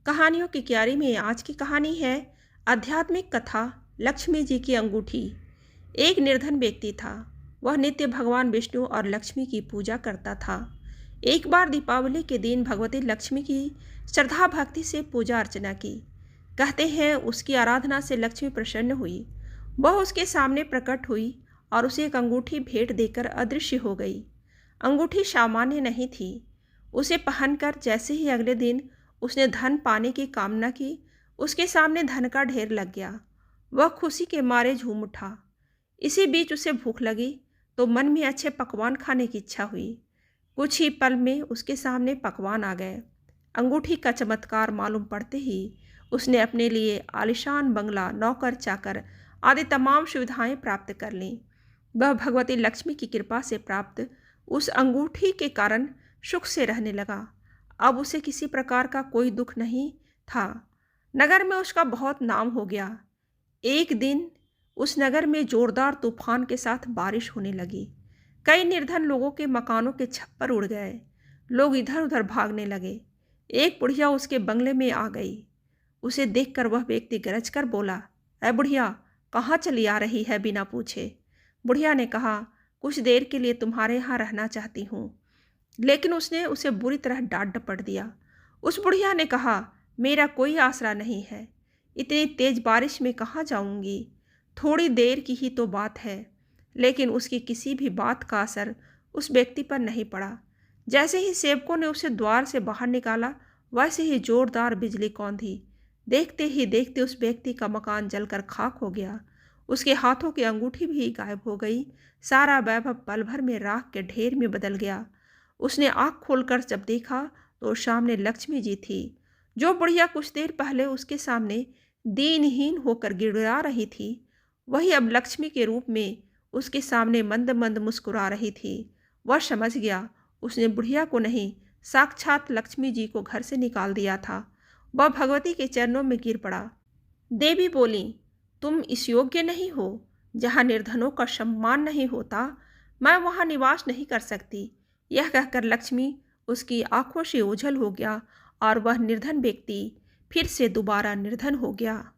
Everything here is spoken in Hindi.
कहानियों की क्यारी में आज की कहानी है आध्यात्मिक कथा लक्ष्मी जी की अंगूठी। एक निर्धन व्यक्ति था। वह नित्य भगवान विष्णु और लक्ष्मी की पूजा करता था। एक बार दीपावली के दिन भगवती लक्ष्मी की श्रद्धा भक्ति से पूजा अर्चना की। कहते हैं उसकी आराधना से लक्ष्मी प्रसन्न हुई। वह उसके सामने प्रकट हुई और उसे एक अंगूठी भेंट देकर अदृश्य हो गई। अंगूठी सामान्य नहीं थी। उसे पहनकर जैसे ही अगले दिन उसने धन पाने की कामना की, उसके सामने धन का ढेर लग गया। वह खुशी के मारे झूम उठा। इसी बीच उसे भूख लगी तो मन में अच्छे पकवान खाने की इच्छा हुई। कुछ ही पल में उसके सामने पकवान आ गए। अंगूठी का चमत्कार मालूम पड़ते ही उसने अपने लिए आलीशान बंगला, नौकर चाकर आदि तमाम सुविधाएं प्राप्त कर लीं। वह भगवती लक्ष्मी की कृपा से प्राप्त उस अंगूठी के कारण सुख से रहने लगा। अब उसे किसी प्रकार का कोई दुख नहीं था। नगर में उसका बहुत नाम हो गया। एक दिन उस नगर में जोरदार तूफान के साथ बारिश होने लगी। कई निर्धन लोगों के मकानों के छप्पर उड़ गए। लोग इधर उधर भागने लगे। एक बुढ़िया उसके बंगले में आ गई। उसे देखकर वह व्यक्ति गरज कर बोला, "ऐ बुढ़िया, कहाँ चली आ रही है बिना पूछे?" बुढ़िया ने कहा, "कुछ देर के लिए तुम्हारे यहाँ रहना चाहती हूँ।" लेकिन उसने उसे बुरी तरह डांट डपट दिया। उस बुढ़िया ने कहा, "मेरा कोई आसरा नहीं है। इतनी तेज बारिश में कहाँ जाऊंगी? थोड़ी देर की ही तो बात है।" लेकिन उसकी किसी भी बात का असर उस व्यक्ति पर नहीं पड़ा। जैसे ही सेवकों ने उसे द्वार से बाहर निकाला, वैसे ही जोरदार बिजली कौंधी। देखते ही देखते उस व्यक्ति का मकान जलकर खाक हो गया। उसके हाथों की अंगूठी भी गायब हो गई। सारा वैभव पल भर में राख के ढेर में बदल गया। उसने आँख खोलकर जब देखा तो सामने लक्ष्मी जी थी। जो बुढ़िया कुछ देर पहले उसके सामने दीनहीन होकर गिड़गिड़ा रही थी, वही अब लक्ष्मी के रूप में उसके सामने मंद मंद मुस्कुरा रही थी। वह समझ गया उसने बुढ़िया को नहीं, साक्षात लक्ष्मी जी को घर से निकाल दिया था। वह भगवती के चरणों में गिर पड़ा। देवी बोली, "तुम इस योग्य नहीं हो। जहाँ निर्धनों का सम्मान नहीं होता, मैं वहाँ निवास नहीं कर सकती।" यह कहकर लक्ष्मी उसकी आंखों से ओझल हो गया और वह निर्धन व्यक्ति फिर से दोबारा निर्धन हो गया।